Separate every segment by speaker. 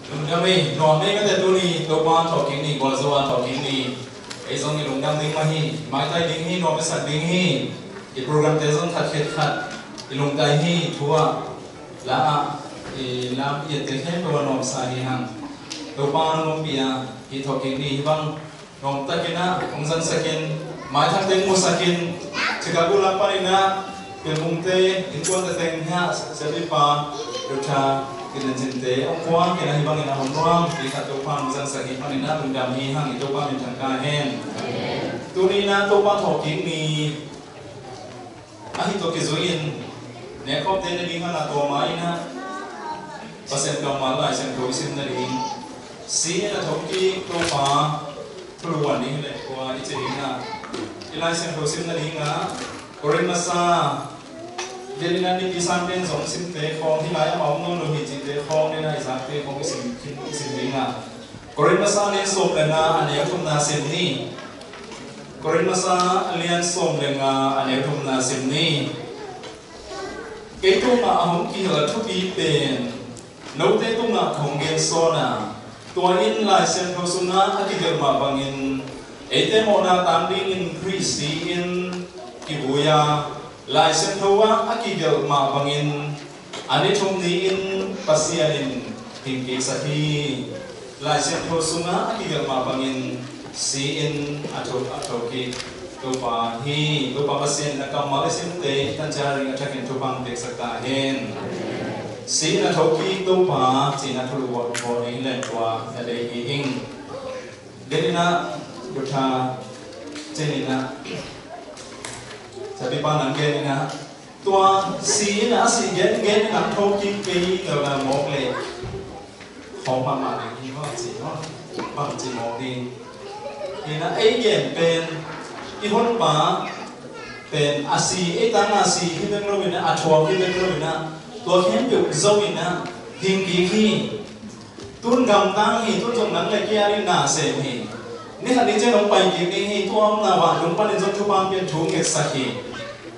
Speaker 1: Lungdami, normally when the tuni topan talking ni, bolzoan talking ni, ezong ni lungdam ding mahi, mai ding hi, normal ding hi, the program tezong kat, ilungdai hi tua, la lam yete he to nom sahi hang, topan lumpia, hi talking ni bang nom takina, ongsan sakin, mai ding musakin, cikagu laparina, pilmungte, inkuan teteng ha, sebipa, duta. Kita cinta, orang kita hibang kita honram, kita topan muzan sakit panina undam hihang itu pan mentangkahen. Turina topan hoking ni, ahi to kizuin, nekop tene lima na to maina, pasien kamal lah, pasien koisin dari, si na toki topa, peluan ni le, kuah icerina, ilai pasien koisin dari nga, korin masa. Jadi nanti kisah ten song sim te kong hilai mau nong lohi jin te kong ni na isang te kong sim linga. Korin masa alian som lenga ane tum na sim ni. Korin masa alian som lenga ane tum na sim ni. Ketu ma ahong kihla tupi pen. Nau te tu na kong gen sona. Tuain lai sen kosuna akiger ma bangin. Ete mo na tanding in krisi in kibuya. Lai sen thua akigel ma bangin ani thum ni in pasianin hingki sahi lai sen tho sunga akigel ma bangin si in atoki topa hi topa pasien na kamal sim te tanjari atakin topang tek sakta hen si na thoki topa si na thulu wa ko ni le kwa ade hi hing denina dutha chenina tapi panang gen na tua si na si gen na thâu chi pi rồi là một lệ không bằng mà này nó chỉ bằng chỉ một đi thì nó ấy gen pen cái hôn bá pen asi ấy tăng asi khi bên rồi na athua khi bên rồi na tua khen biểu dâu na hình khi tuôn gầm tăng thì tuôn trồng nắng lại kia đi nà sệt thìนี่ขณะนี้เจ้าน้องไปกินนี่ทั่วนาวันน้องปั้นในจนทุบางเป็นทุ่งเอกสักที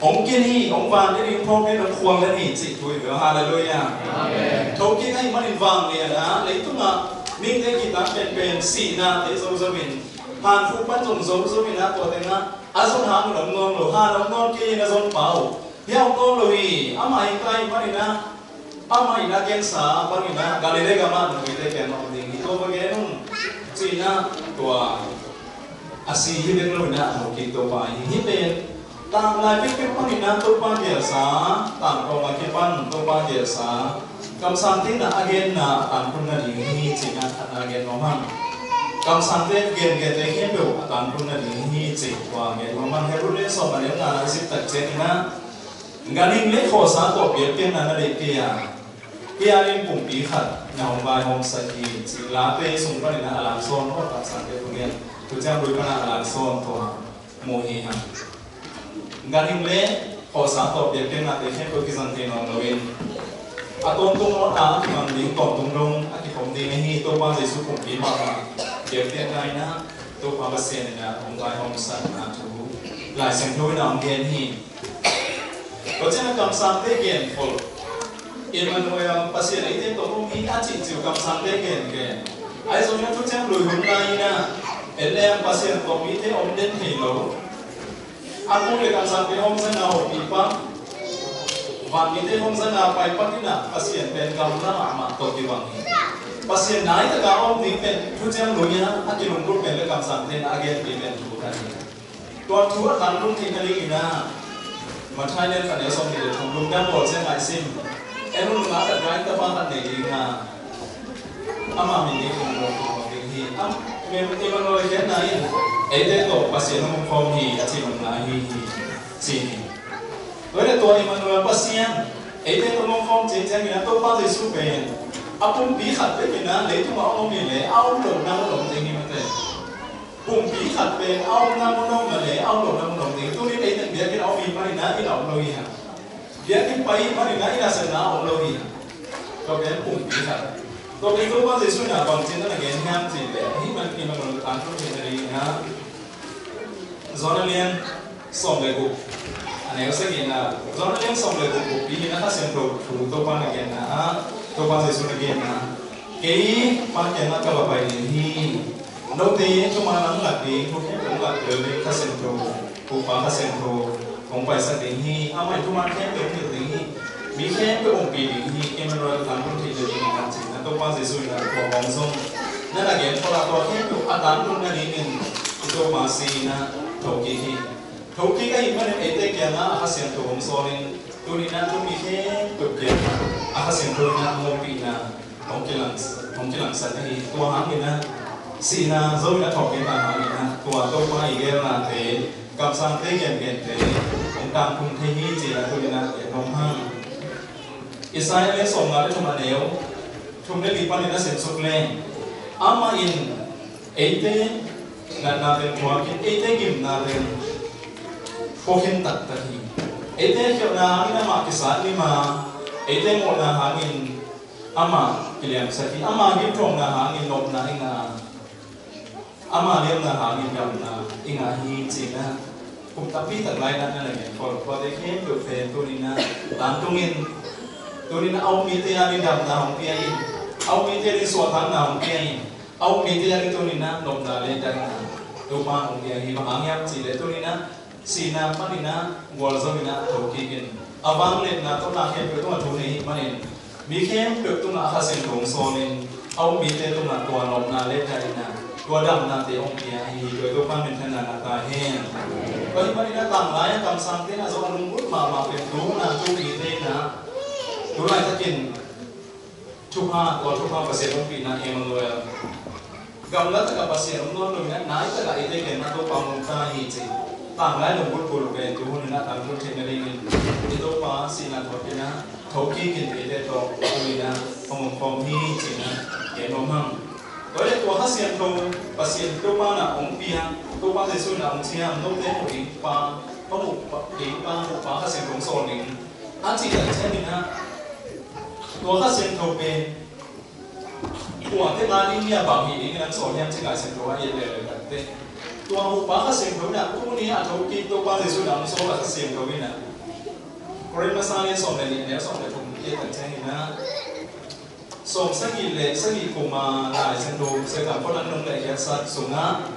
Speaker 1: องกินนี่องวานได้ดินพ่อแม่น้องควงแล้วนี่จิตถุยเหลือฮาเลลูยาทุกกินให้มันวางเนี่ยนะเลยตุ้งอ่ะนิ่งได้กินตั้งเป็นสีนาเอโซซาวินผ่านทุกปั้นจงโซซาวินนะตัวเต็งนะอาสนหางหลงงงหรือหาหลงงงกินอาสนเป่าเที่ยวงงเลยอามาอีกไกลมันนะอามาอีกนักเก็นสามันนะกาลิเลกามันหนุ่ยได้แก่นองดิ่งตัวเมื่อนุ่งจีน่าตัวอาศัยที่เป็นรุ่นน่ะหกกิโลไปที่เป็นต่างลายเป็นปันนี่นะตัวปันเดียสาต่างกองมาคิดปันตัวปันเดียสากำสันที่น่ะอาเกนน่ะต่างคนน่ะดีนี่จีน่ะอาเกนน้องมันกำสันเตเกนเกตเขียนเบลต่างคนน่ะดีนี่จีว่าเกนน้องมันให้รุ่นเล่นสอบมาเลี้ยงงานสิบตัดเจนี่นะงานนี้เล็กขอสาตัวเปลี่ยนเป็นนั่นเลยเกียร์เล่นปุ่มปีขัดในห้องบายห้องสกีจีลาเป้ส่งไปในอาลามโซนก็ตัดสันเตตรงนี้ทุกเจ้าบริการอาลามโซนตัวโมฮีฮันงานนี้เล็กขอสาตัวเปลี่ยนเป็นนั่นเลยแค่ตัวกิจันเทนองเราเองอาตมตรงรถอาที่มันดิ้งก่อนตรงลงอาที่ผมดีนี่ตัวบ้านจะสู้ปุ่มปีมาเปลี่ยนเป็นไงนะตัวความเสี่ยงนะห้องบายห้องสันนะทุกหลายเสียงทุกน้ำเย็นนี่ก็จะนักกำสันเตเกียนพอเอ็มมันว่าภาษาอิตาลีตรงนี้อาจจะจิ๋วกับสังเกตเก่งไอ้ส่วนนี้ทุกเจ้าลุยหุ่นได้นะเอ็นเล่ภาษาตรงนี้ที่อมเด่นให้เราอากูเลยกับสังเกตอมเส้นเอาปีปั๊บวันนี้ที่อมเส้นเอาไปปั๊บที่น่ะภาษาเป็นกำลังอามาตัวที่วันนี้ภาษาไหนแต่การอมนี้เป็นทุกเจ้าลุยนะอาจจะลงรูปเป็นเรื่องกับสังเกตอาเกตเป็นทุกท่านตัวทัวร์การรุ่งที่นั่นเองนะมาไทยเล่นกันเดี๋ยวส่งเดี๋ยวผมลงด้านบนเส้นไอซิมEmang ada drive tempat negeri na, ama mini kumpulan tinggi, memang kalau lihat naik, itu pasien umum hi, aci mengahi sini. Kalau tu emang pasien, itu umum jenjang ni, tu pasti super. Apun bihat begina, lepas mau milih, awal nama tinggi macam, pun bihat be, awal nama milih, awal nama tinggi. Tu ni itu dia kita awal pilih na, kita awal lagi. Dia kita pakai mana ni rasa nak orang lagi, kau kan pun bisa. Kau kan tu pasti sunnah bang cinta nak gen ham cinta. Ini mana kantor sendiri na. Zona lian som legu. Ane usah gina. Zona lian som legu. Ini nak hasil tu pan nak gen na. Tu pasti sunnah gen na. cái phát triển các bạn bài thì đầu tiên chúng ta nắm là cái thuộc hết cũng là từ cái phát sinh thù cụ phá phát sinh thù cũng phải xác định thì ao mày chúng ta thêm được nhiều tính bí thêm cái ông kỳ định thì em nói là làm công ty được những cái gì là tôi qua gì rồi là của vòng sông nên là cái phần là tôi thêm được ăn đám luôn là đi mình tôi mà xì na thấu kỳ cái mà nên ấy cái na phát sinh thù không so nên tôi đi na tôi bí thêm được cái phát sinh thù na không bị na không chỉ làm sạch thì tua hàng mình na xì na rồi đã thọ cái hàng mình na tua tôi qua ý cái là thế cầm sang thế kiện thế ông đang cùng thế hi chỉ là tôi na cái nông hàng Israel lấy sòng là chúng ta nếu chúng lấy đi pan nên sẽ sụt lên ama in ấy thế là bên qua cái ấy thế kim là bên phô hiện tật tật hi ấy thế kiểu là mình mà cái sản đi mà ấy thế một là hàng in ama kilian sakit ama gimtong na hangin lop na inga ama liam na hangin gam na inga hi china kum tapi tak lai na na nge for de khem do fe turina tam tungin turina au mi te ani dam na hong pia in au mi te ri so thang na hong pia in au mi te ani turina lop na le dang na do ma hong pia hi ba ang yam chi le turina sina panina wal zomina thoki kin awang le na to na khem do to thu nei maninมีเข้มđược tung là khá sinh thùng so nên ông bị thế tung là tua lộc na lên đây nè tua đầm na thì ông kia thì rồi tôi quan mình thân là ta hen có những cái tầm lái tầm sang thế là do ông bút màเป็นรู้นะchú bị thếนะchú lạiถ้ากินชุบผ้าตัวชุบผ้าเปอร์เซ็นต์องปีนะเอ็มเลยกำลังกับเปอร์เซ็นต์องนู้นเลยนะนายแต่ละไอ้เด็กนะตัวความมุ่งตาหิจิต่างหลายหนุ่มบุตรบุรุษเป็นจูนี่นะต่างคนเทนนิสที่ตัวป้าสินะตัวนี้นะthấu kỳ kinh tế để cho người na phong hi chỉ na cái nó mang đối với tôi hát xem thâu và xem tôi ba là ông bia tôi ba thì xuôi là ông chia nó đến một cái ba có một cái ba hát xem thâu sòn này anh chỉ là thế này na tôi hát xem thâu về của thế là đi nhà bảo hiểm cái sòn em chỉ là xem thâu hay là thế tôi một ba hát xem thâu là cũng như là thấu kỳ tôi ba thì xuôi là ông số là hát xem thâu này Korean masanya som le ni som le thum ye tan chang na som sagi kuma na sen do se ka pon an le ya sat sunga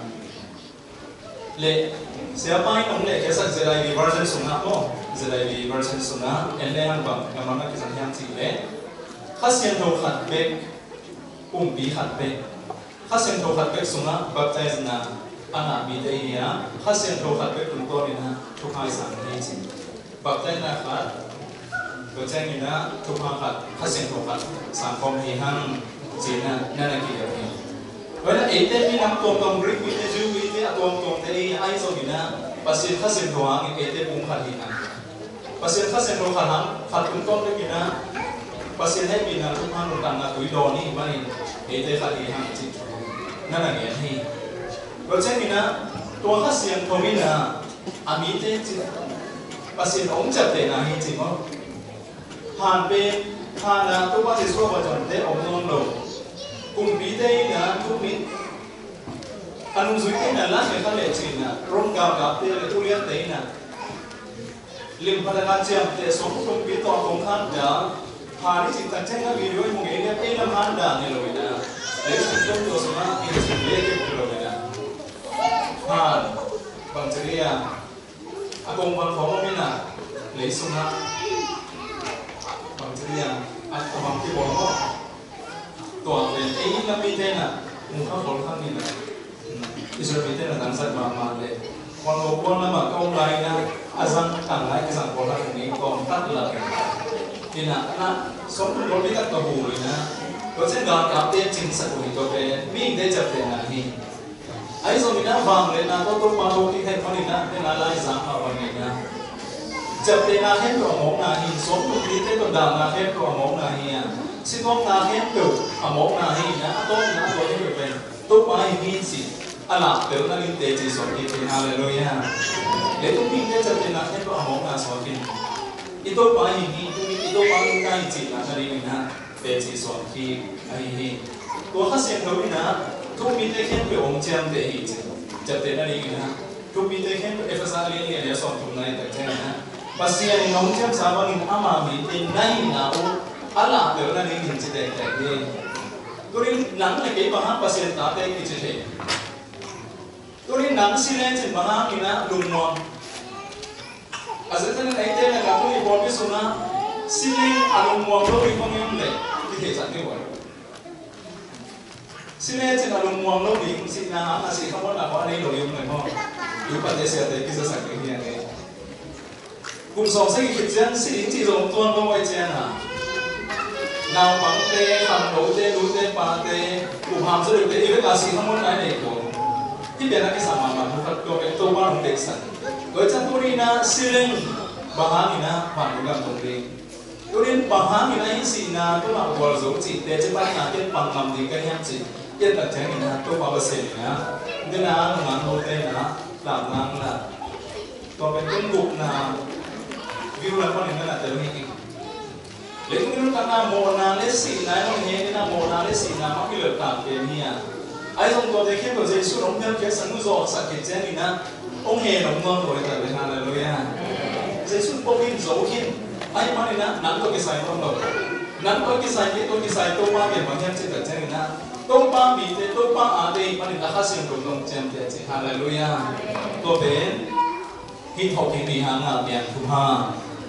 Speaker 1: le se pai nong le ya sat zelai version sunga mo zelai version sunga en le han bang ngamana ki san hyang chi le khasian do khat be bi khat be khasian do khat be sunga baptize na ana bi de ya khasian do khat be tun to ni na thu khai sang ni chi baptize na khatตัวแจ้งนี่นะทุกภาคข้าเสียงทุกภาคสังคมที่ห้างจีนนั่นอะไรกี่อย่างนี้เวลาเอเต้มีน้ำตัวตรงริกวิเตจูวิเตตัวตรงเตยไอโซนี่นะภาษาข้าเสียงทุกห้างเอเต้ปุ่มขัดที่นั่นภาษาข้าเสียงทุกห้างขัดปุ่มต้นได้กี่นะภาษาให้ปีนั้นทุกห้างต่างกันตุยโดนี่ไม่เอเต้ขัดที่ห้างจีนนั่นอะไรอย่างนี้ตัวแจ้งนี่นะตัวข้าเสียงทุกนี่นะอามีเต้จีภาษาองค์จับเตนะที่จริงมั้งผ่านเป็นผ่านนะตัวที่สู้ประจันเตะองค์น้องเรากลุ่มปีเตยนะทุกมิตรอันนู้นสุดที่นั่นล้านเป็นขั้นเล็กสินะร่มกาวกับเตะเลยทุเรียนเตยนะลิมพัฒนาเจียมเตะสองกลุ่มปีต่อของขั้นเดียวผ่านที่จิตตั้งใจกับวิดีโอมึงเองเนี่ยลำพันด่างเนี่ยเลยนะเล็กสุดต้นตัวสมาร์ทอินสุดเล็กที่เลยนะผ่านบางทีอ่ะอากงบางของมันน่ะเล็กสุดนะjadi yang abang ti bolong tua ben la miten na mukha bolong ni na isor miten na tansat ma le kalau pun nama kau lain na azan tang lain kisah bolong ni kau tak la ina na som bolong ni tak tahu na kau sen gak kapten cing satu ni kau ben mi de capten na ni ai so mina bang le na kau tu palu ki hai pani na na lai sang apa ni na chập để na hết rồi món na hi số một tí thế còn đào na hết rồi món na hi à xin con na hết được món na hi na tốt na rồi thế được tốt quá hi gì là nếu na linh tế chỉ số thì hallelujah để tôi tin thế chập để na hết rồi món na số thì ít tốt quá hi ít tốt quá linh cái chỉ là cái gì na tế chỉ số thì hi tôi phát hiện thôi na tôi biết thế hết rồi ông chém tế hi chập để na linh na tôi biết thế hết rồi FSA liên hệ số thùng này tại thế na Pasien yang ngomong sama ni ama mi tin nai na o ala pero na ni hin sida kai ni tôi đi nắng là cái bằng hấp pasien ta đây cái gì tôi đi nắng xin lên trên bằng hấp ina lùng mòn à sẽ nên ấy tên là cả tôi đi bỏ cái số na xin lên lùng mòn đâu đi không em đấy cái thể sản như vậy xin lên trên lùng mòn đâu đi xin na xin không có là có đây đồ dùng này không nếu bạn để xem thấy cái sản cái gì này cùng sống sẽ cái chuyện xin chỉ dùng tuôn đâu vậy chứ à nào bằng tê hàng đấu tê núi tê ba tê cùng hàm sẽ được tê ý là xin không muốn cái này củaที่เป็นนักศึกษามาทุกคนตัวเป็นตัวบ้านของเด็กสันโดยเฉพาะนี่นะซิลิงบางนี่นะผ่านการตรงนี้ตัวนี้บางนี่นะที่สินะตัวมาบอลสูงจิตแต่จะบ้านนะที่ปังลำดีกันยังจิตที่ตัดแทงนี่นะตัวบาเซนนะเดี๋ยวนะงานโฮเทลนะหลับนั่งนะตัวเป็นต้นบุกนะวิวแล้วก็นี่นะแต่ไม่เองเล็กนี่รู้กันนะโมนาเลสีนะน้องเฮนี่นะโมนาเลสีนะมันก็เลือกต่างเป็นเนี่ยไอ้ตรงตัวเด็กที่เราจะสู้น้องเพื่อนแค่สังกุศลสักเจนี่นะองเฮน้องน้องรวยแต่เป็นอะไรเลยอ่ะจะสู้พวกนี้โจขินไอ้มันนี่นะนั่นตัวกิจสายของเรานั่นตัวกิจสายที่ตัวกิจสายตัวมาเกี่ยวกับแค่จิตใจนี่นะตัวป้ามีแต่ตัวป้าอาเดย์มันนี่ราคาสิ่งของน้องเจมเจอะไรเลยอ่ะตัวเป็นฮิตฮอกที่มีหางานเนี่ยทุกห้า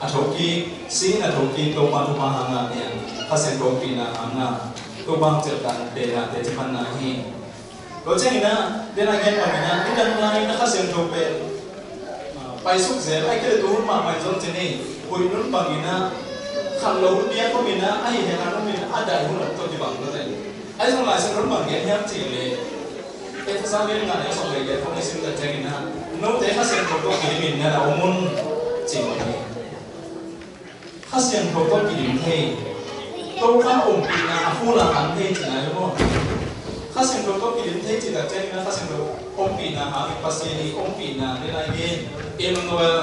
Speaker 1: อัฐกีซีนอัฐกีตัวป้าทุกห้าหางานเนี่ยข้าเส้นตรงปีน่ะหางานตัวบางเจอกันเดน่ะเดจิพันนาฮีโดยเฉพาะเดน่ะแก่แบบนี้ที่ดังไล่นะครับเสียงโทรเป็นไปสุขเสียไอ้แค่ตัวหุ่นมาไม่จนเจนี่หุ่นนุ่นบางนะขันเราหุ่นเดียก็มีนะไอ้เห็นกันมีนะอะไรหุ่นตัวที่บางก็ได้ไอ้สมัยสิ่งรุ่นบางเงี้ยยังจริงเลยไอ้ภาษาเวียดนามไอ้สมัยเงี้ยพวกนี้สิ่งต่างๆนะนู้นแต่ข้าเสียงโทรก็กินมินนะเรามุ่งจริงเลยข้าเสียงโทรก็กินมินเทตัวข้าองค์ปีนะผู้ละหันเทจินะรู้มั้ยข้าเสียงโทรก็กินเทจิแต่เจ้านี่นะข้าเสียงโทรองค์ปีนะหาเป็นภาษาดีองค์ปีนะในรายเกณฑ์เอ็มโนเวล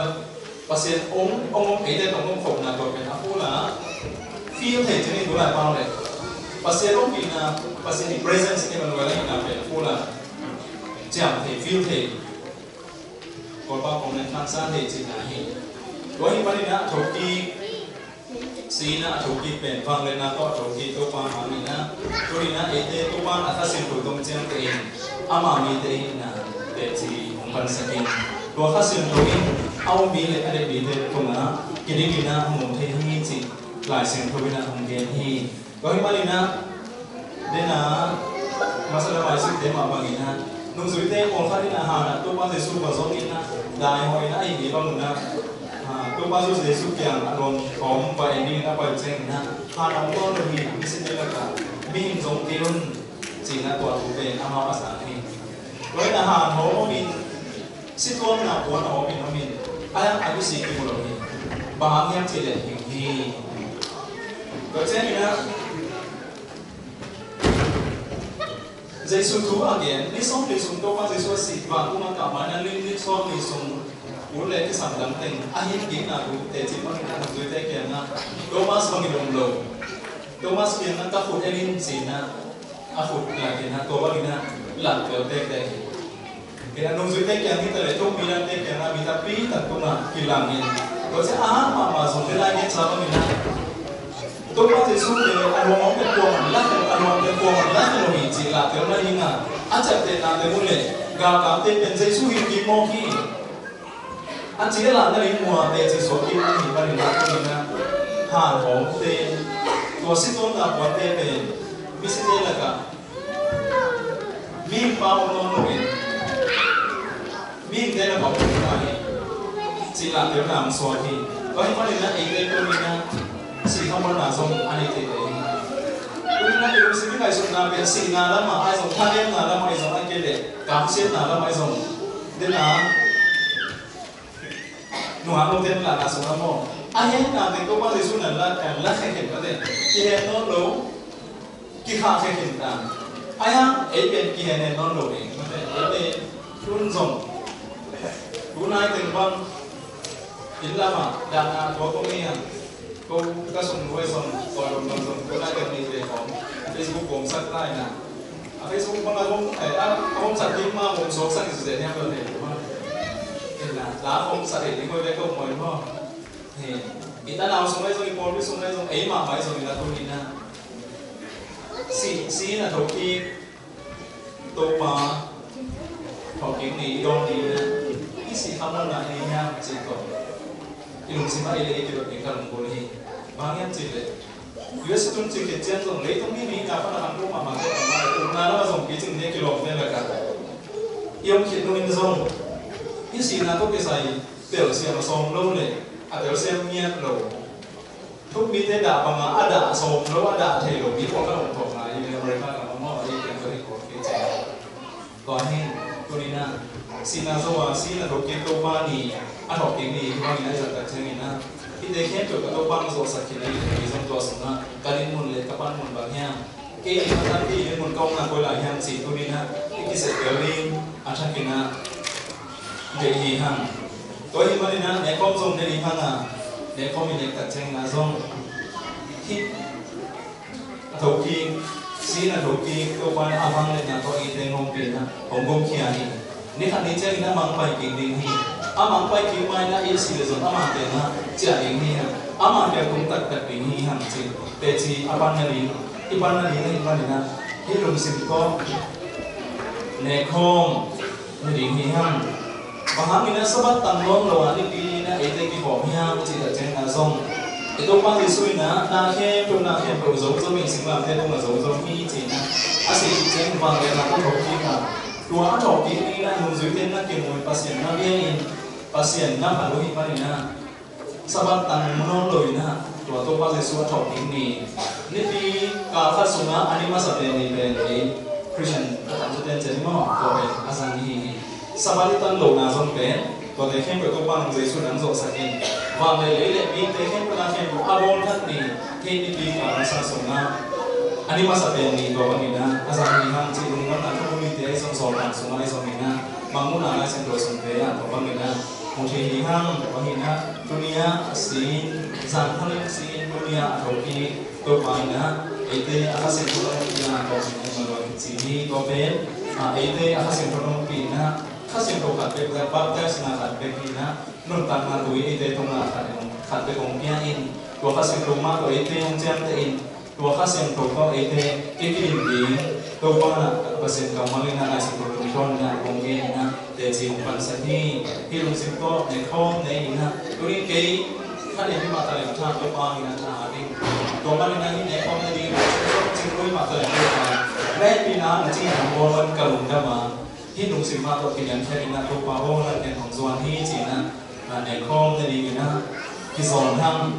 Speaker 1: ภาษาองค์ปีได้ตรงขบนะตัวเป็นผู้ละฟีลเทจินี่ดูหลายเป้าเลยภาษาองค์ปีนะภาษาดี presence เอ็มโนเวลนี่นะเป็นผู้ละจำเทฟีลเทก่อนป้าของในทางสร้างเทจินะฮีตัวนี้วันนี้นะถูกกีสีนะถูกกีเป็นฟังเลยนะก็ถูกกีตัวป้าหามีนะตัวนี้นะเอเดตัวป้านะถ้าเสียงถูกตรงเจ้าเองอามามีเตนะเตจีของพันสกินตัวถ้าเสียงถูกอินเอามีเลยอะไรดีเตตรงนะกินดีนะหมุนเทฮีจีหลายเสียงถูกนะของเกณฑ์ฮีตัวนี้วันนี้นะเดนะมาสละไว้สิ่งเดมาบางอีนะนุ่งสุดเตะของข้าที่นะหานะตัวป้าจะสู้กับสองนี้นะได้หอยนะไอ้ดีบ้างนะตัวป้าสู้เสียสู้เกี่ยงอารมณ์ของไปนี่นะไปเจงนะหาน้ำต้นมีมิสเตอร์ละกันมีหินทรงเกลุ่นจีนะตัวถูกเป็นอามาภาษาที่โดยอาหารเขามีสิตัวมันเอาตัวเขาเป็นเขามีอะไรอายุสี่กิโลนี่บางอย่างที่เด็ดอย่างที่โดยเช่นนี้นะใจสุดทุกอย่างนี่ส่งที่ส่งตัวป้าใจสุดสิบางตัวมันกลับมานั่นนี่ส่งที่ส่งอุเลที่สามดังเต็งอาหินกินนะดูแต่ที่มันนั่งดูแต่แก่นะตัวมาสบางทีลงโลตัวมาสเพียงนั้นก็ขุดเอลินสีนะอาขุดหลังเห็นนะตัวว่านี่นะหลังเกิดแต่เห็นนุ่งดูแต่แก่ที่แต่ละทุกปีนั้นแต่แก่นะมีแต่ปีแต่ตัวมากินหลังเห็นตัวจะอาหารมาส่งได้เงินชาวบ้านนี่นะตัวมาจะสู้เลยอารมณ์เป็นตัวมันละอารมณ์เป็นตัวมันละเราหินจีหลังเกิดอะไรยิ่งอ่ะอาจจะเป็นนานแต่มุ่งเลยกาวเป็นใจสู้หินกินโมกี้อันจีหลังนั่นเองมัวเตจิโสกิมันหินมันหินรักตัวนี้นะหาของเตตัวสิตัวนับวันเตเป็นมิสเตอร์ละกันมีป้าวนนท์เป็นมีเดนบอกเป็นใครจีหลังเดี๋ยวนำสวัสดีก็ให้มันนะเองเด็กตัวนี้นะสีข้าวมันหนาส่งอันนี้เตะตัวนี้นะเองสิ่งที่ใครส่งนาเป็นสีนาแล้วมาไอ้ส่งท่าเลี้ยงนาแล้วมาไอ้ส่งอันเกเรกางเสียนาแล้วมาไอ้ส่งเดินนาหนูหาลงเต้นหลังอาสนะโมไอ้เห็นนาเด็กก็มาที่สุนันละแต่ละแค่เห็นก็ได้กี่เห็นน้องรู้กี่ข้าแค่เห็นตามไอ้ยังเอเป็นกี่เห็นน้องรู้เองก็ได้เอเป็นรุ่นส่งรุ่นนายถึงบ้างอินลามาดังอาตัวก็มีอ่ะก็ส่งด้วยส่งก่อนลงส่งก็ได้กันในเรื่องของเฟซบุ๊กผมสักได้นะเฟซบุ๊กบางคนผมสักทิ้งมาผมส่งสักสุดเนี่ยก็เลยว่าlá không sợ để ngồi đây không mời không thì người ta nào xuống đây rồi còn biết xuống đây rồi ấy mà phải rồi là tôi nhìn สีน่ะถูกที่ตัวมาถูกกินนี่ดองดีนะที่สีคำนั้นนะนี่ฮะจีก็อีลุงสิมาอีเล่ที่เราเองกันลงบุรีบางอย่างจีเลยUS ตุนจีเกิดเจ้าตรงเลยตรงนี้นี่กับพนักงานรู้มาเก็ตมาตุนน่าเราส่งกิจเนี่ยกิโลเนี่ยแหละกันยอมคิดนู่นนี่ส่งที่สีน่ะทุกที่ใส่เดี๋ยวเสียมาส่งโลเลยเดี๋ยวเสียเมียโลทุกมีแต่ด่าบางอ่ะด่าส่งแล้วด่าเทโลมีพวกก็ลงถกมาอยู่ในบริษัทกับน้องๆที่เป็นบริษัทกิจก่อนนี้ตัวนี้นะสีน่ะส่วนสีน่ะถูกกินตัวบ้านนี่ถูกกินนี่ที่ว่ามีอะไรจากเชิงนี่นะที่เด็กแค่ตัวกับตัวบ้านส่วนสักทีนี้มีส่วนตัวส่วนนะการเล่นมุนเลยกับบ้านมุนบางอย่างเกี่ยงกับที่เล่นมุนกองนะคนหลายอย่างสีตัวนี้นะที่กิจเสกเลี้ยงอาชันกินนะเดี๋ยวยี่ห้างตัวที่มันนี่นะในข้อมูลในยี่ห้างอ่ะในข้อมูลในตัดเชิงนะส่งที่ถูกกินสีน่ะถูกกินตัวบ้านอาบังเลยนะตัวอีเตงงปีนะผมกงเขียนนี่ขณะนี้เจ้านี่นะมังไปกินดิ้งที่มังไปกินไม่นะอีสีเลยส่วนมังเตนะเจ้าเองนี่นะมังเดียวคงตัดปีนี้ห้างจริงแต่ที่อาบังนี่อีบังนี่นะอีบังนี่นะที่ลงสิบก็ในข้อในดิ้งที่ห้างบางครั้งนี่นะสบัดตั้งล้มเราอันนี้ปีนะเอเตกิบอกห้างที่ตัดเชิงนะส่งitu pasti suy na khi trong na khi bầu giống giống mình sinh làm thế đông là giống giống như thế na asli trên vàng này là con thổ kim mà tua thổ kim này là dùng dưới tên là kiểu một patient na bien patient na phải đối với na saban tăng non lồi na tua tôi pasti suy thổ kim này nên đi cả phát số na anh mà sắp đến bên này Christian các bạn sẽ đến chơi mà có về asan hi saban đi tăng lồi na giống bênตัวเด็กเข้มไปตัวบ้านเลยส่วนนั้นโจสักนิดว่าเลยเลยมีเด็กเข้มไปนั่งเข้มอยู่อารมณ์ท่านนี่ที่นี่ดีกว่าภาษาสงฆ์อันนี้มาสับเป็นนี่ตัวนี้นะภาษานี้นะที่ลุงนั้นทุกคนมีเด็กสงสารสงฆ์อะไรสงฆ์นะบางมุนอะไรเส้นตัวสงฆ์เนี่ยตัวนี้นะบางทีนี่ห้างบางทีนะตัวนี้สีสันทั้งสีตัวนี้ตัวที่ตัวไปนะเอเดอาคาเซนตัวนี้นะตัวนี้มันว่าสีนี้ตัวเป็นเอเดอาคาเซนตัวนี้นะข้าเสียงตัวขัดเป็นแบบบัตรได้สนาขัดเป็นที่นะนุ่นตันมาตัวเอเดตรงนั้นขัดเป็นของพี่อินตัวข้าเสียงตัวมาตัวเอเดของเจ้าอินตัวข้าเสียงตัวก็เอเดกินดีตัวบ้านเปอร์เซ็นต์ของมันเลยนะไอ้สิ่งตัวตรงนี้ของเองนะแต่จริงปันสันนี่ที่ลุงสิงก็ในข้อในนะตัวนี้เกย์ถ้าเด็กที่มาตะเลงท่าตัวบ้านนะท่าเองตัวบ้านในนี้ในข้อในนี้จริงด้วยมาตะเลงด้วยกันแรกปีนั้นจริงของบอลมันกระลุงได้มาที่หนุ่มสิมาตัวเขียนแค่นี้นะตัวปาโวและเรียนของส่วนที่จีนะในข้อในนี้นะที่สอนทำ